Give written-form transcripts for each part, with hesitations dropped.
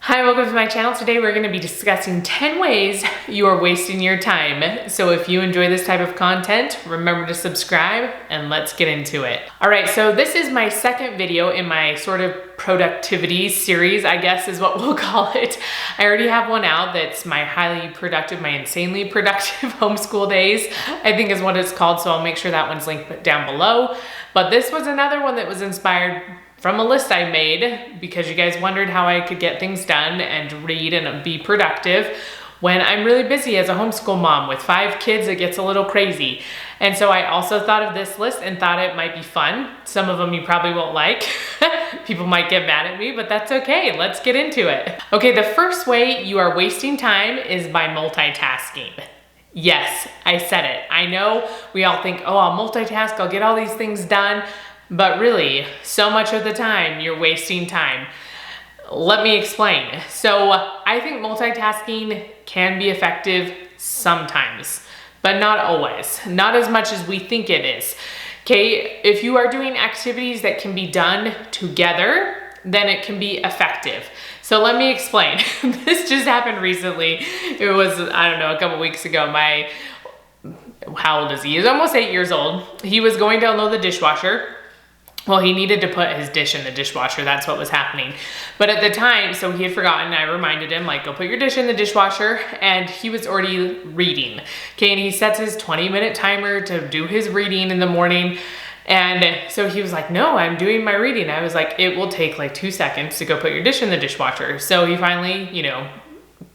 Hi, welcome to my channel. Today we're going to be discussing 10 ways you are wasting your time. So if you enjoy this type of content, remember to subscribe and let's get into it. All right, so this is my second video in my sort of productivity series, I guess is what we'll call it. I already have one out that's my highly productive, my insanely productive homeschool days, I think is what it's called. So I'll make sure that one's linked down below. But this was another one that was inspired from a list I made because you guys wondered how I could get things done and read and be productive when I'm really busy as a homeschool mom with 5 kids. It gets a little crazy. And so I also thought of this list and thought it might be fun. Some of them you probably won't like. People might get mad at me, but that's okay. Let's get into it. Okay, the first way you are wasting time is by multitasking. Yes, I said it. I know we all think, oh, I'll multitask, I'll get all these things done. But really, so much of the time, you're wasting time. Let me explain. So I think multitasking can be effective sometimes, but not always. Not as much as we think it is. Okay, if you are doing activities that can be done together, then it can be effective. So let me explain. This just happened recently. It was, I don't know, a couple weeks ago. How old is he? He's almost 8 years old. He was going to unload the dishwasher. Well, he needed to put his dish in the dishwasher. That's what was happening. But at the time, so he had forgotten. I reminded him, like, go put your dish in the dishwasher. And he was already reading. Okay, and he sets his 20-minute timer to do his reading in the morning. And so he was like, no, I'm doing my reading. I was like, it will take like 2 seconds to go put your dish in the dishwasher. So he finally,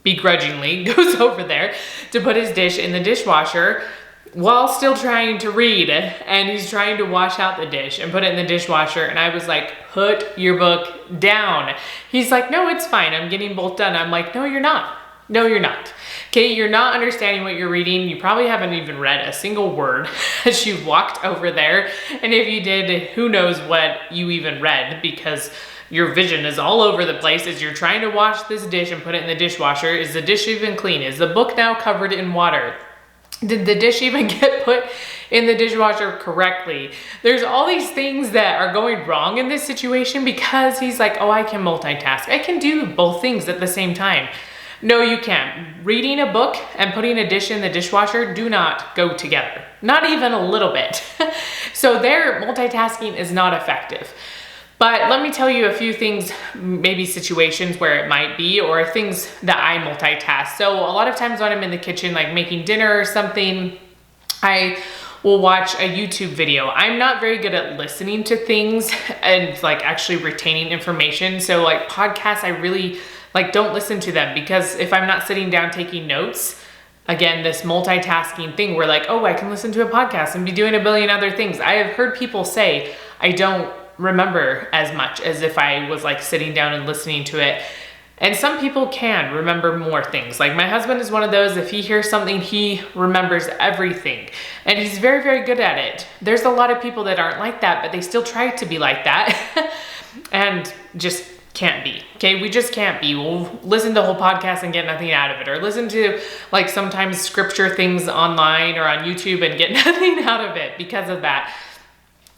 begrudgingly goes over there to put his dish in the dishwasher while still trying to read, and he's trying to wash out the dish and put it in the dishwasher. And I was like, put your book down. He's like, no, it's fine. I'm getting both done. I'm like, no, you're not. No, you're not. Okay, you're not understanding what you're reading. You probably haven't even read a single word as you walked over there. And if you did, who knows what you even read, because your vision is all over the place as you're trying to wash this dish and put it in the dishwasher. Is the dish even clean? Is the book now covered in water? Did the dish even get put in the dishwasher correctly? There's all these things that are going wrong in this situation because he's like, oh, I can multitask. I can do both things at the same time. No, you can't. Reading a book and putting a dish in the dishwasher do not go together. Not even a little bit. So their multitasking is not effective. But let me tell you a few things, maybe situations where it might be, or things that I multitask. So a lot of times when I'm in the kitchen, like making dinner or something, I will watch a YouTube video. I'm not very good at listening to things and like actually retaining information. So like podcasts, I really don't listen to them, because if I'm not sitting down taking notes, again, this multitasking thing, we're like, oh, I can listen to a podcast and be doing a billion other things. I have heard people say, I don't remember as much as if I was like sitting down and listening to it. And some people can remember more things. Like my husband is one of those, if he hears something, he remembers everything. And he's very, very good at it. There's a lot of people that aren't like that, but they still try to be like that and just can't be. Okay, we just can't be. We'll listen to the whole podcast and get nothing out of it, or listen to like sometimes scripture things online or on YouTube and get nothing out of it because of that.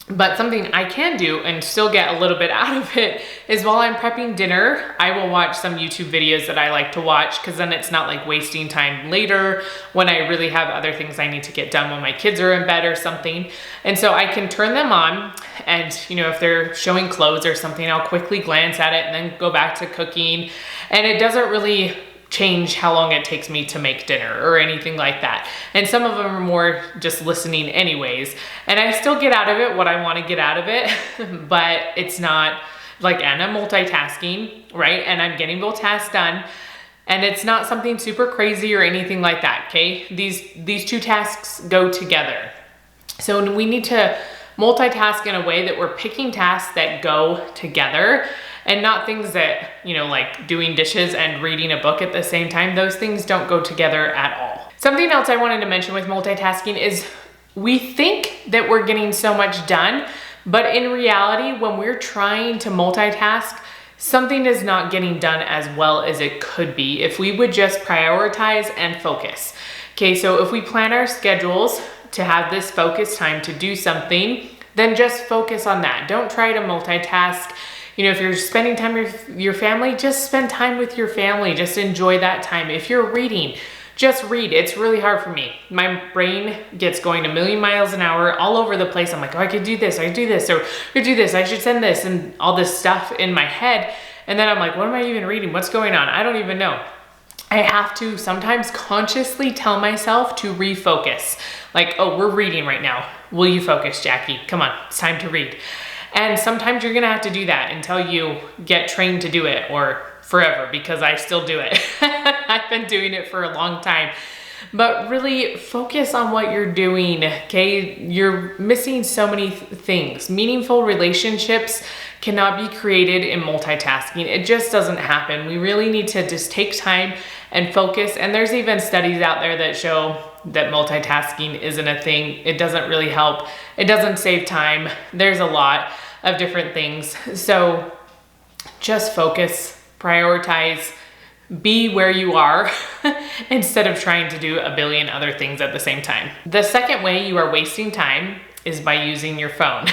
But something I can do and still get a little bit out of it is while I'm prepping dinner, I will watch some YouTube videos that I like to watch, because then it's not like wasting time later when I really have other things I need to get done when my kids are in bed or something. And so I can turn them on, and if they're showing clothes or something, I'll quickly glance at it and then go back to cooking. And it doesn't really change how long it takes me to make dinner or anything like that. And some of them are more just listening anyways. And I still get out of it what I want to get out of it, but it's not like, and I'm multitasking, right? And I'm getting both tasks done. And it's not something super crazy or anything like that, okay? These two tasks go together. So we need to multitask in a way that we're picking tasks that go together, and not things that, like doing dishes and reading a book at the same time. Those things don't go together at all. Something else I wanted to mention with multitasking is we think that we're getting so much done, but in reality, when we're trying to multitask, something is not getting done as well as it could be if we would just prioritize and focus. Okay, so if we plan our schedules to have this focus time to do something, then just focus on that. Don't try to multitask. You know, if you're spending time with your family, just spend time with your family. Just enjoy that time. If you're reading, just read. It's really hard for me. My brain gets going a million miles an hour all over the place. I'm like, oh, I could do this, I could do this, or I could do this, I should send this, and all this stuff in my head. And then I'm like, what am I even reading? What's going on? I don't even know. I have to sometimes consciously tell myself to refocus. Like, oh, we're reading right now. Will you focus, Jackie? Come on, it's time to read. And sometimes you're gonna have to do that until you get trained to do it, or forever, because I still do it. I've been doing it for a long time. But really focus on what you're doing, okay? You're missing so many things. Meaningful relationships cannot be created in multitasking. It just doesn't happen. We really need to just take time and focus. And there's even studies out there that show that multitasking isn't a thing. It doesn't really help. It doesn't save time. There's a lot of different things. So just focus, prioritize, be where you are instead of trying to do a billion other things at the same time. The second way you are wasting time is by using your phone.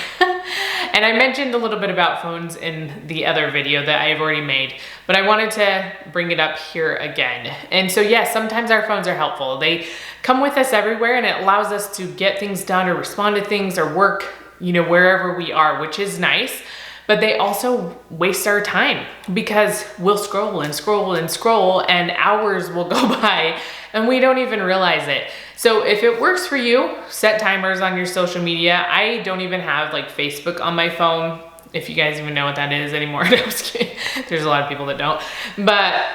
And I mentioned a little bit about phones in the other video that I've already made, but I wanted to bring it up here again. And so yes, sometimes our phones are helpful. They come with us everywhere, and it allows us to get things done or respond to things or work, you know, wherever we are, which is nice. But they also waste our time, because we'll scroll and scroll and scroll, and hours will go by and we don't even realize it. So if it works for you, set timers on your social media. I don't even have like Facebook on my phone, if you guys even know what that is anymore. No, I'm just kidding. There's a lot of people that don't, but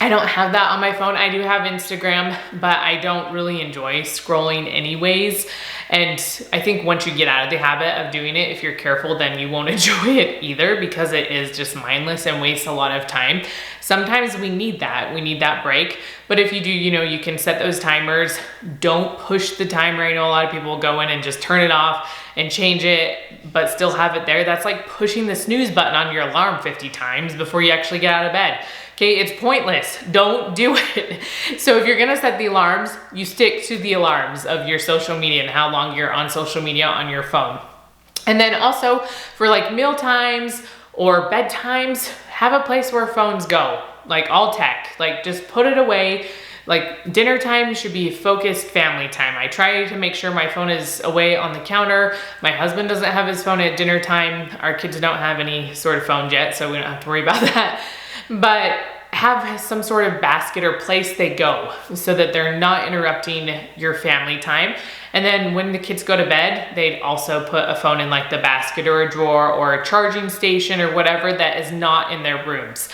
I don't have that on my phone. I do have Instagram, but I don't really enjoy scrolling anyways. And I think once you get out of the habit of doing it, if you're careful, then you won't enjoy it either, because it is just mindless and wastes a lot of time. Sometimes we need that. We need that break. But if you do, you know, you can set those timers. Don't push the timer. I know a lot of people go in and just turn it off and change it, but still have it there. That's like pushing the snooze button on your alarm 50 times before you actually get out of bed. Okay, it's pointless. Don't do it. So if you're gonna set the alarms, you stick to the alarms of your social media and how long you're on social media on your phone. And then also for like meal times or bedtimes, have a place where phones go, like all tech, like just put it away. Like dinner time should be focused family time. I try to make sure my phone is away on the counter. My husband doesn't have his phone at dinner time. Our kids don't have any sort of phones yet, so we don't have to worry about that. But have some sort of basket or place they go so that they're not interrupting your family time. And then when the kids go to bed, they'd also put a phone in like the basket or a drawer or a charging station or whatever that is not in their rooms.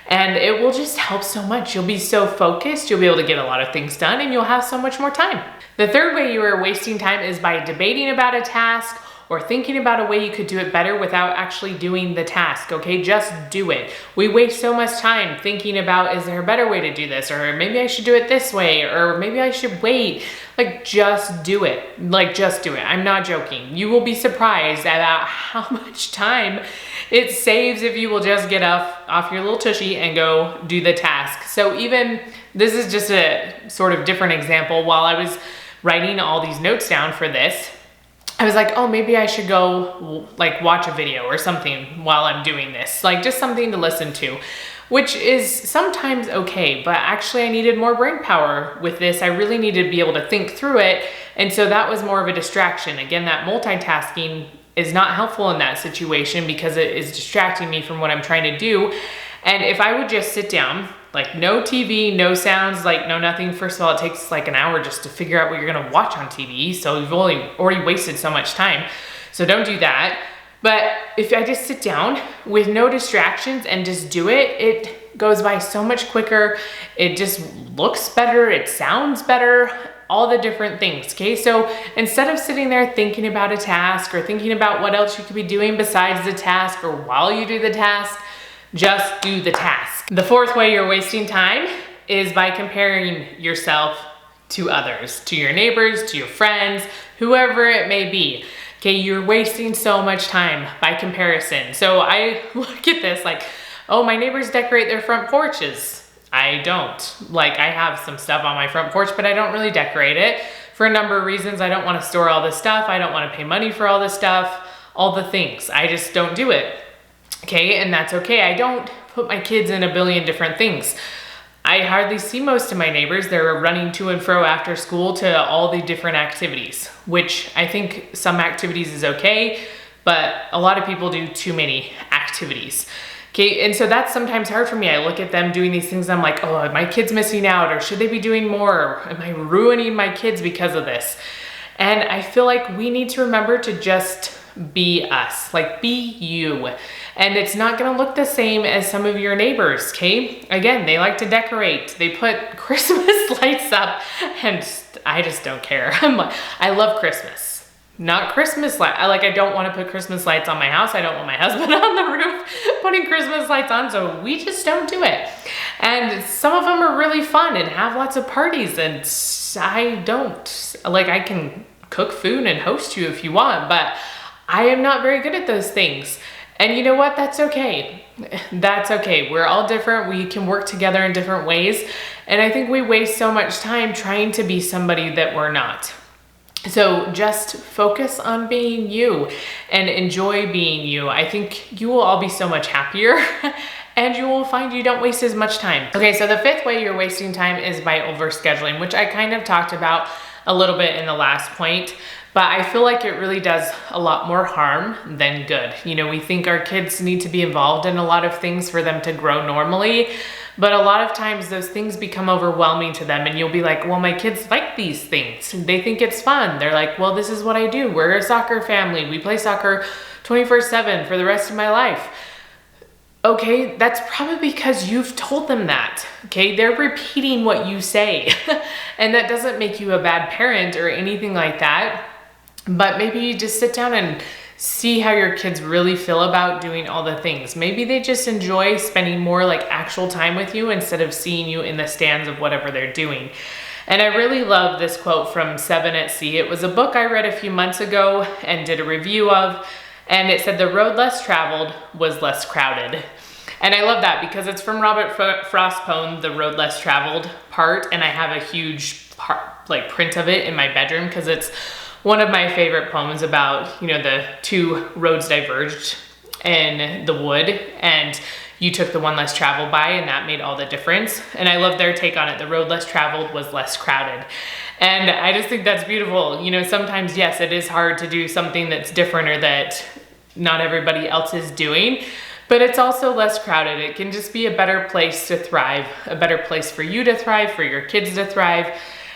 And it will just help so much. You'll be so focused, you'll be able to get a lot of things done, and you'll have so much more time. The third way you are wasting time is by debating about a task or thinking about a way you could do it better without actually doing the task, okay? Just do it. We waste so much time thinking about, is there a better way to do this? Or maybe I should do it this way, or maybe I should wait. Like, just do it. Like, just do it. I'm not joking. You will be surprised about how much time it saves if you will just get off your little tushy and go do the task. So even, this is just a sort of different example. While I was writing all these notes down for this, I was like, oh, maybe I should go like watch a video or something while I'm doing this, like just something to listen to, which is sometimes okay, but actually I needed more brain power with this. I really needed to be able to think through it. And so that was more of a distraction. Again, that multitasking is not helpful in that situation because it is distracting me from what I'm trying to do. And if I would just sit down, like no TV, no sounds, like no nothing. First of all, it takes like an hour just to figure out what you're gonna watch on TV. So you've already wasted so much time. So don't do that. But if I just sit down with no distractions and just do it, it goes by so much quicker. It just looks better, it sounds better, all the different things, okay? So instead of sitting there thinking about a task or thinking about what else you could be doing besides the task or while you do the task, just do the task. The fourth way you're wasting time is by comparing yourself to others, to your neighbors, to your friends, whoever it may be. Okay, you're wasting so much time by comparison. So I look at this like, oh, my neighbors decorate their front porches. I don't. Like, I have some stuff on my front porch, but I don't really decorate it for a number of reasons. I don't want to store all this stuff. I don't want to pay money for all this stuff, all the things. I just don't do it. Okay, and that's okay. I don't put my kids in a billion different things. I hardly see most of my neighbors. They're running to and fro after school to all the different activities, which I think some activities is okay, but a lot of people do too many activities. Okay, and so that's sometimes hard for me. I look at them doing these things, I'm like, oh, are my kids missing out, or should they be doing more? Am I ruining my kids because of this? And I feel like we need to remember to just be us, like be you. And it's not gonna look the same as some of your neighbors, okay? Again, they like to decorate. They put Christmas lights up, and I just don't care. I love Christmas. Not Christmas lights. I don't want to put Christmas lights on my house. I don't want my husband on the roof putting Christmas lights on, so we just don't do it. And some of them are really fun and have lots of parties, and I don't. I can cook food and host you if you want, but I am not very good at those things. And you know what? That's okay. That's okay. We're all different. We can work together in different ways. And I think we waste so much time trying to be somebody that we're not. So just focus on being you and enjoy being you. I think you will all be so much happier and you will find you don't waste as much time. Okay, so the fifth way you're wasting time is by overscheduling, which I kind of talked about a little bit in the last point, but I feel like it really does a lot more harm than good. You know, we think our kids need to be involved in a lot of things for them to grow normally, but a lot of times those things become overwhelming to them, and you'll be like, well, my kids like these things. They think it's fun. They're like, well, this is what I do. We're a soccer family. We play soccer 24/7 for the rest of my life. Okay, that's probably because you've told them that, okay? They're repeating what you say, and that doesn't make you a bad parent or anything like that, but maybe you just sit down and see how your kids really feel about doing all the things. Maybe they just enjoy spending more actual time with you instead of seeing you in the stands of whatever they're doing. And I really love this quote from 7 at Sea. It was a book I read a few months ago and did a review of, and it said the road less traveled was less crowded. And I love that because it's from Robert Frost's poem, The Road Less Traveled part, and I have a huge print of it in my bedroom because it's one of my favorite poems about, the two roads diverged in the wood and you took the one less traveled by, and that made all the difference. And I love their take on it. The road less traveled was less crowded. And I just think that's beautiful. Sometimes, yes, it is hard to do something that's different or that not everybody else is doing, but it's also less crowded. It can just be a better place to thrive, a better place for you to thrive, for your kids to thrive,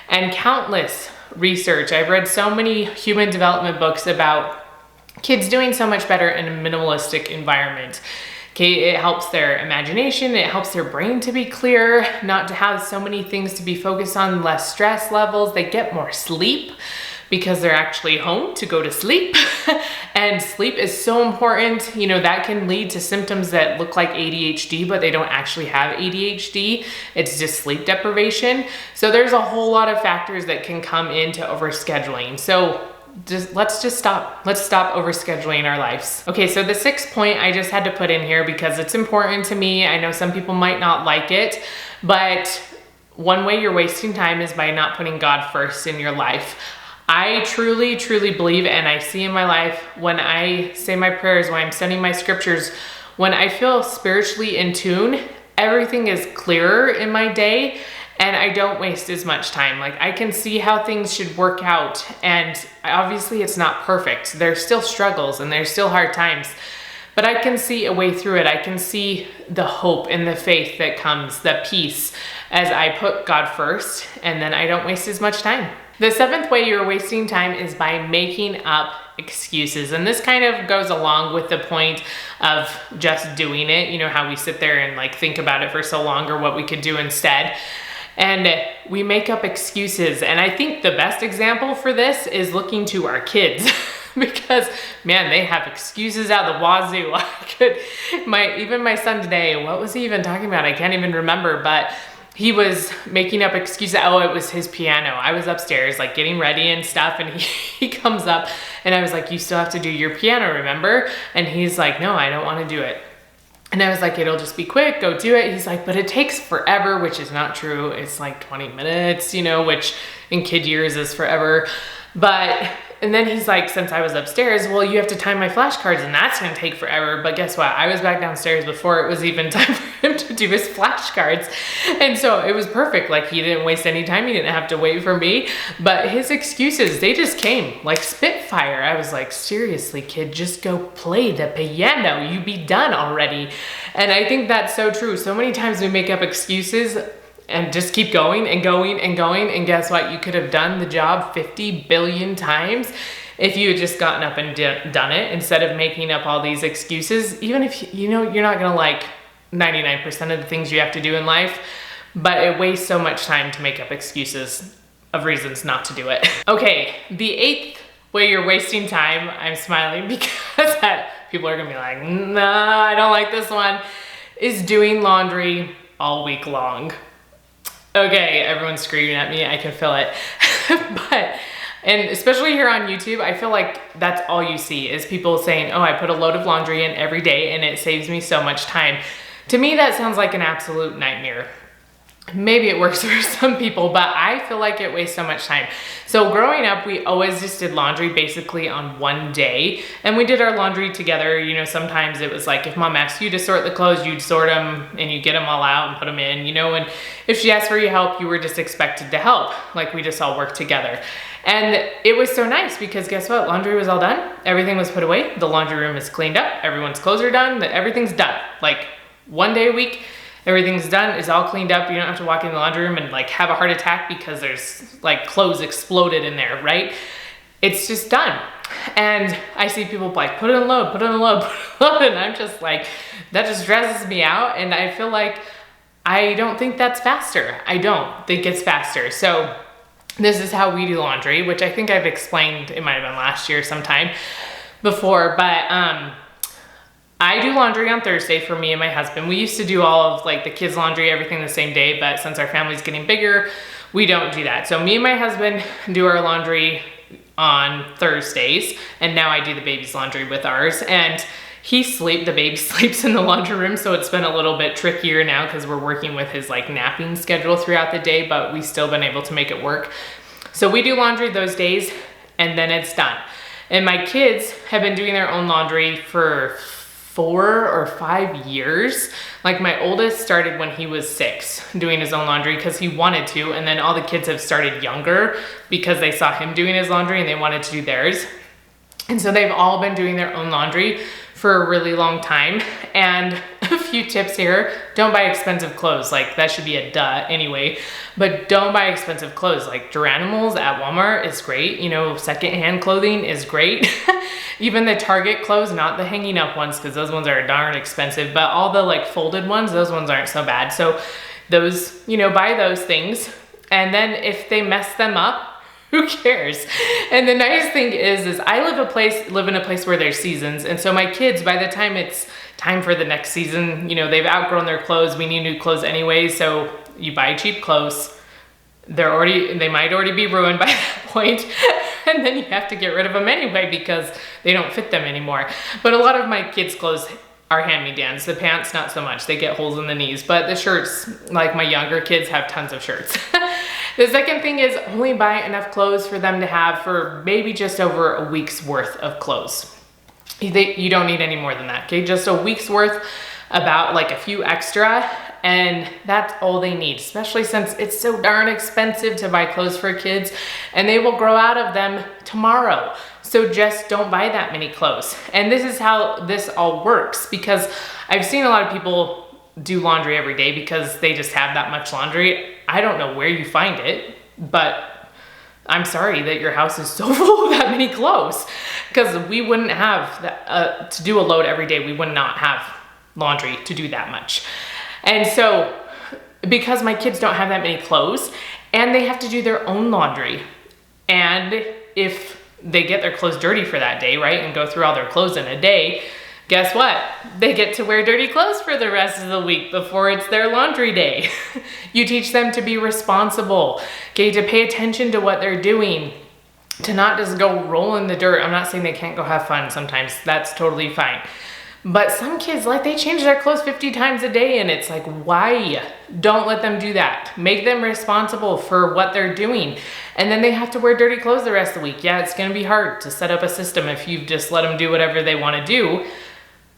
and countless research. I've read so many human development books about kids doing so much better in a minimalistic environment. Okay, it helps their imagination, it helps their brain to be clear, not to have so many things to be focused on, less stress levels, they get more sleep because they're actually home to go to sleep. And sleep is so important. That can lead to symptoms that look like ADHD, but they don't actually have ADHD. It's just sleep deprivation. So there's a whole lot of factors that can come into overscheduling. So let's stop overscheduling our lives. Okay, so the sixth point I just had to put in here because it's important to me. I know some people might not like it, but one way you're wasting time is by not putting God first in your life. I truly, truly believe, and I see in my life when I say my prayers, when I'm studying my scriptures, when I feel spiritually in tune, everything is clearer in my day and I don't waste as much time. I can see how things should work out, and obviously it's not perfect. There's still struggles and there's still hard times, but I can see a way through it. I can see the hope and the faith that comes, the peace, as I put God first, and then I don't waste as much time. The seventh way you're wasting time is by making up excuses. And this kind of goes along with the point of just doing it. How we sit there and think about it for so long or what we could do instead. And we make up excuses. And I think the best example for this is looking to our kids. Because man, they have excuses out the wazoo. Even my son today, what was he even talking about? I can't even remember, but he was making up excuses. Oh, it was his piano. I was upstairs getting ready and stuff, and he comes up and I was like, you still have to do your piano, remember? And he's like, no, I don't want to do it. And I was like, it'll just be quick, go do it. He's like, but it takes forever, which is not true. It's 20 minutes, which in kid years is forever. But and then he's like, since I was upstairs, well, you have to time my flashcards and that's gonna take forever. But guess what? I was back downstairs before it was even time for him to do his flashcards. And so it was perfect. Like, he didn't waste any time. He didn't have to wait for me. But his excuses, they just came like spitfire. I was like, seriously, kid, just go play the piano. You be done already. And I think that's so true. So many times we make up excuses and just keep going and going and going. And guess what? You could have done the job 50 billion times if you had just gotten up and done it instead of making up all these excuses. Even if you know you're not gonna like 99% of the things you have to do in life, but it wastes so much time to make up excuses of reasons not to do it. Okay, the 8th way you're wasting time, I'm smiling because people are gonna be like, nah, I don't like this one, is doing laundry all week long. Okay, everyone's screaming at me, I can feel it. And especially here on YouTube, I feel like that's all you see is people saying, oh, I put a load of laundry in every day and it saves me so much time. To me, that sounds like an absolute nightmare. Maybe it works for some people, but I feel like it wastes so much time. So growing up, we always just did laundry basically on one day, and we did our laundry together. You know, sometimes it was like if mom asked you to sort the clothes, you'd sort them and you get them all out and put them in, you know, and if she asked for your help, you were just expected to help. Like, we just all worked together. And it was so nice because guess what? Laundry was all done. Everything was put away. The laundry room is cleaned up. Everyone's clothes are done. Everything's done. Like, one day a week, everything's done, it's all cleaned up. You don't have to walk in the laundry room and like have a heart attack because there's like clothes exploded in there, right? It's just done. And I see people like, put it in load, put it in load, put it in load. And I'm just like, that just stresses me out. And I feel like I don't think that's faster. I don't think it's faster. So this is how we do laundry, which I think I've explained, it might've been last year sometime before, but I do laundry on Thursday for me and my husband. We used to do all of like the kids' laundry, everything the same day, but since our family's getting bigger, we don't do that. So me and my husband do our laundry on Thursdays, and now I do the baby's laundry with ours. And the baby sleeps in the laundry room, so it's been a little bit trickier now because we're working with his like napping schedule throughout the day, but we've still been able to make it work. So we do laundry those days, and then it's done. And my kids have been doing their own laundry for 4 or 5 years. Like, my oldest started when he was 6 doing his own laundry because he wanted to, and then all the kids have started younger because they saw him doing his laundry and they wanted to do theirs. And so they've all been doing their own laundry for a really long time. And a few tips here: don't buy expensive clothes. Like, that should be a duh anyway, but don't buy expensive clothes. Like, Duranimals at Walmart is great. You know, secondhand clothing is great. Even the Target clothes, not the hanging up ones, because those ones are darn expensive, but all the like folded ones, those ones aren't so bad. So those, you know, buy those things. And then if they mess them up, who cares? And the nice thing is I live in a place where there's seasons. And so my kids, by the time it's time for the next season, you know, they've outgrown their clothes. We need new clothes anyway. So you buy cheap clothes. They might already be ruined by that point. And then you have to get rid of them anyway because they don't fit them anymore. But a lot of my kids' clothes are hand-me-downs. The pants, not so much. They get holes in the knees. But the shirts, like my younger kids have tons of shirts. The second thing is only buy enough clothes for them to have for maybe just over a week's worth of clothes. You don't need any more than that, okay? Just a week's worth, about like a few extra, and that's all they need, especially since it's so darn expensive to buy clothes for kids, and they will grow out of them tomorrow. So just don't buy that many clothes. And this is how this all works, because I've seen a lot of people do laundry every day because they just have that much laundry. I don't know where you find it, but I'm sorry that your house is so full of that many clothes, because we wouldn't have that, to do a load every day. We would not have laundry to do that much. And so because my kids don't have that many clothes and they have to do their own laundry, and if they get their clothes dirty for that day, right, and go through all their clothes in a day, guess what? They get to wear dirty clothes for the rest of the week before it's their laundry day. You teach them to be responsible, okay, to pay attention to what they're doing, to not just go roll in the dirt. I'm not saying they can't go have fun sometimes. That's totally fine. But some kids, like, they change their clothes 50 times a day, and it's like, why? Don't let them do that. Make them responsible for what they're doing. And then they have to wear dirty clothes the rest of the week. Yeah, it's gonna be hard to set up a system if you just let them do whatever they wanna do.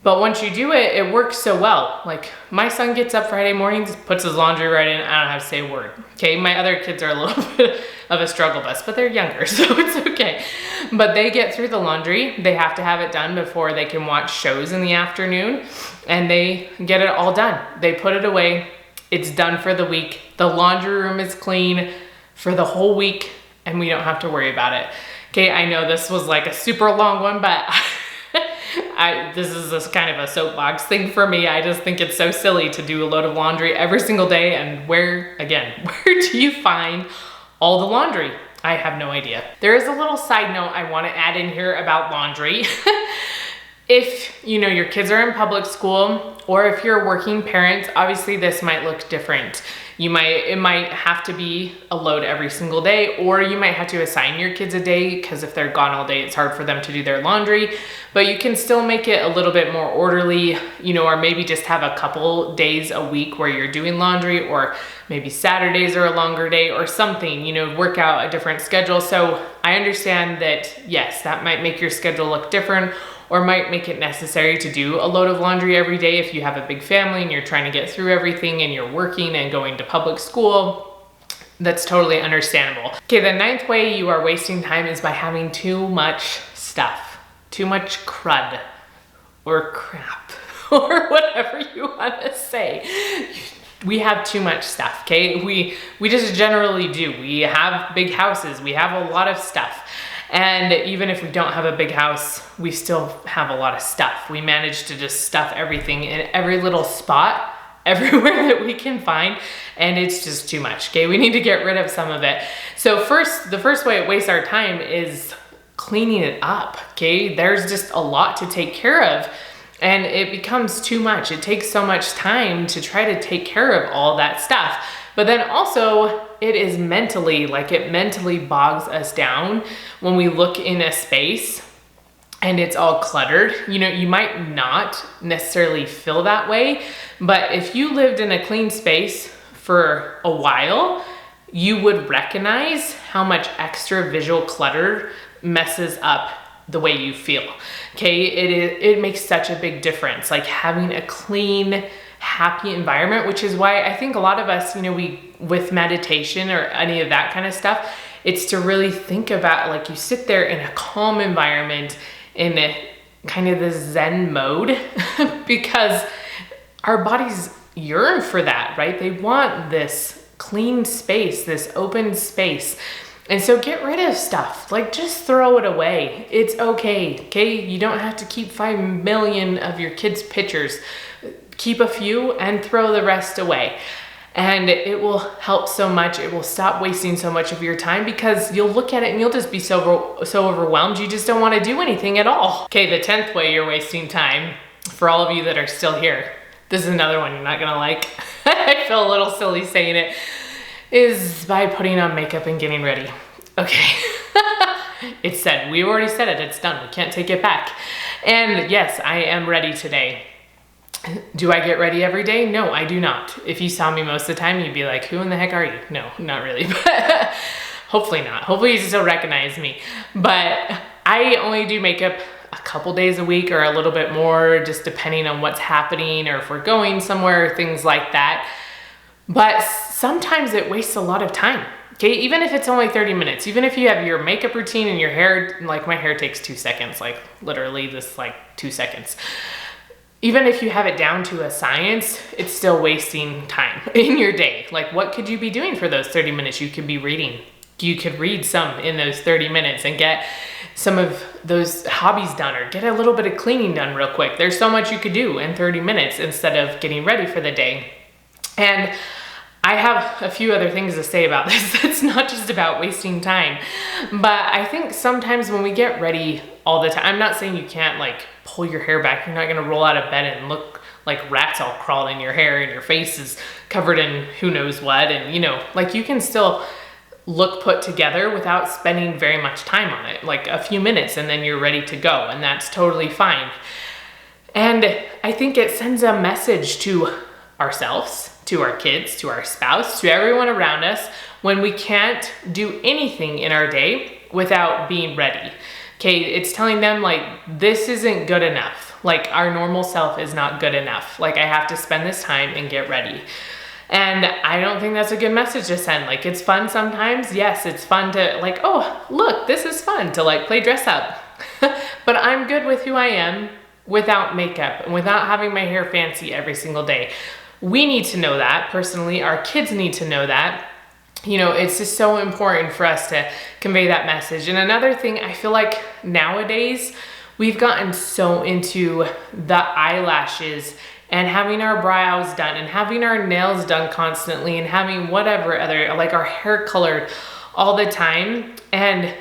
But once you do it, it works so well. Like, my son gets up Friday mornings, puts his laundry right in, I don't have to say a word. Okay, my other kids are a little bit of a struggle bus, but they're younger, so it's okay. But they get through the laundry. They have to have it done before they can watch shows in the afternoon, and they get it all done. They put it away, it's done for the week. The laundry room is clean for the whole week, and we don't have to worry about it. Okay, I know this was like a super long one, but this is this kind of a soapbox thing for me. I just think it's so silly to do a load of laundry every single day, and where do you find all the laundry? I have no idea. There is a little side note I want to add in here about laundry. If you know your kids are in public school, or if you're a working parent, obviously this might look different. It might have to be a load every single day, or you might have to assign your kids a day, because if they're gone all day, it's hard for them to do their laundry. But you can still make it a little bit more orderly, you know, or maybe just have a couple days a week where you're doing laundry, or maybe Saturdays are a longer day or something, you know, work out a different schedule. So I understand that, yes, that might make your schedule look different, or might make it necessary to do a load of laundry every day if you have a big family and you're trying to get through everything and you're working and going to public school. That's totally understandable. Okay, the 9th way you are wasting time is by having too much stuff, too much crud or crap or whatever you want to say. We have too much stuff, okay? We just generally do. We have big houses, we have a lot of stuff. And even if we don't have a big house, we still have a lot of stuff. We manage to just stuff everything in every little spot, everywhere that we can find, and it's just too much, okay? We need to get rid of some of it. So the first way it wastes our time is cleaning it up, okay? There's just a lot to take care of, and it becomes too much. It takes so much time to try to take care of all that stuff. But then also it mentally bogs us down when we look in a space and it's all cluttered. You know, you might not necessarily feel that way, but if you lived in a clean space for a while, you would recognize how much extra visual clutter messes up the way you feel. Okay, it makes such a big difference. Like having a clean, happy environment, which is why I think a lot of us, you know, with meditation or any of that kind of stuff, it's to really think about, like, you sit there in a calm environment in a kind of the Zen mode because our bodies yearn for that, right? They want this clean space, this open space. And so get rid of stuff, like just throw it away. It's okay? You don't have to keep 5 million of your kids' pictures. Keep a few and throw the rest away. And it will help so much. It will stop wasting so much of your time because you'll look at it and you'll just be so overwhelmed. You just don't want to do anything at all. Okay, the 10th way you're wasting time, for all of you that are still here, this is another one you're not gonna like. I feel a little silly saying it, is by putting on makeup and getting ready. Okay, it's said, we already said it, it's done, we can't take it back. And yes, I am ready today. Do I get ready every day? No, I do not. If you saw me most of the time, you'd be like, who in the heck are you? No, not really, but hopefully not. Hopefully you still recognize me. But I only do makeup a couple days a week or a little bit more, just depending on what's happening or if we're going somewhere, things like that. But sometimes it wastes a lot of time. Okay, even if it's only 30 minutes, even if you have your makeup routine and your hair, like my hair takes 2 seconds, like literally just like 2 seconds. Even if you have it down to a science, it's still wasting time in your day. Like, what could you be doing for those 30 minutes? You could be reading. You could read some in those 30 minutes and get some of those hobbies done, or get a little bit of cleaning done real quick. There's so much you could do in 30 minutes instead of getting ready for the day. And I have a few other things to say about this. It's not just about wasting time, but I think sometimes when we get ready all the time, I'm not saying you can't like pull your hair back. You're not gonna roll out of bed and look like rats all crawled in your hair and your face is covered in who knows what. And you know, like you can still look put together without spending very much time on it, like a few minutes, and then you're ready to go, and that's totally fine. And I think it sends a message to ourselves, to our kids, to our spouse, to everyone around us when we can't do anything in our day without being ready. Okay, it's telling them like, this isn't good enough. Like our normal self is not good enough. Like I have to spend this time and get ready. And I don't think that's a good message to send. Like it's fun sometimes. Yes, it's fun to like, oh, look, this is fun to like play dress up. But I'm good with who I am without makeup and without having my hair fancy every single day. We need to know that personally. Our kids need to know that. You know, it's just so important for us to convey that message. And another thing, I feel like nowadays we've gotten so into the eyelashes and having our brows done and having our nails done constantly and having whatever other, like our hair colored all the time. And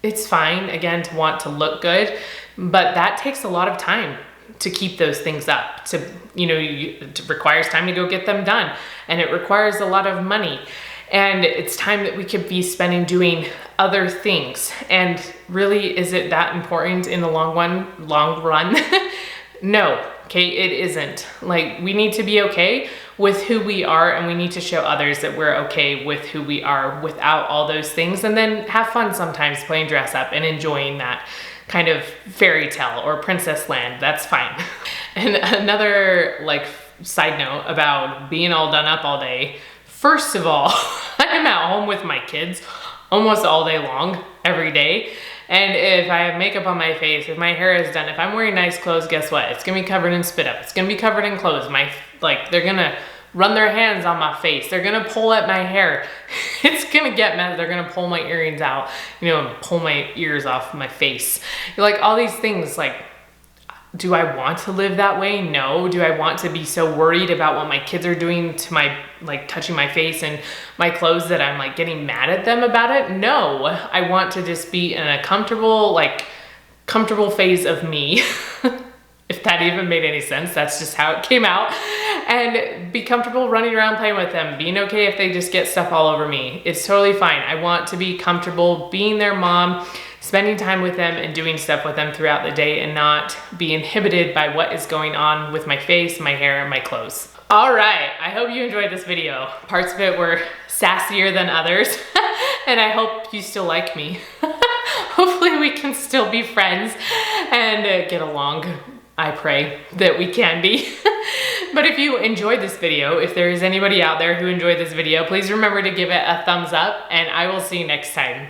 it's fine, again, to want to look good, but that takes a lot of time to keep those things up. To, you know, it requires time to go get them done, and it requires a lot of money. And it's time that we could be spending doing other things. And really, is it that important in the long run? No, okay, it isn't. Like, we need to be okay with who we are, and we need to show others that we're okay with who we are without all those things, and then have fun sometimes playing dress up and enjoying that kind of fairy tale or princess land. That's fine. And another like side note about being all done up all day. First of all, I'm at home with my kids almost all day long, every day. And if I have makeup on my face, if my hair is done, if I'm wearing nice clothes, guess what? It's gonna be covered in spit up. It's gonna be covered in clothes. They're gonna run their hands on my face. They're gonna pull at my hair. It's gonna get messy. They're gonna pull my earrings out, you know, and pull my ears off my face. Like all these things, like, do I want to live that way? No. Do I want to be so worried about what my kids are doing to my, like touching my face and my clothes that I'm like getting mad at them about it? No. I want to just be in a comfortable phase of me. If that even made any sense, that's just how it came out. And be comfortable running around playing with them, being okay if they just get stuff all over me. It's totally fine. I want to be comfortable being their mom, spending time with them and doing stuff with them throughout the day and not be inhibited by what is going on with my face, my hair, and my clothes. All right, I hope you enjoyed this video. Parts of it were sassier than others, and I hope you still like me. Hopefully we can still be friends and get along. I pray that we can be. But if you enjoyed this video, if there is anybody out there who enjoyed this video, please remember to give it a thumbs up, and I will see you next time.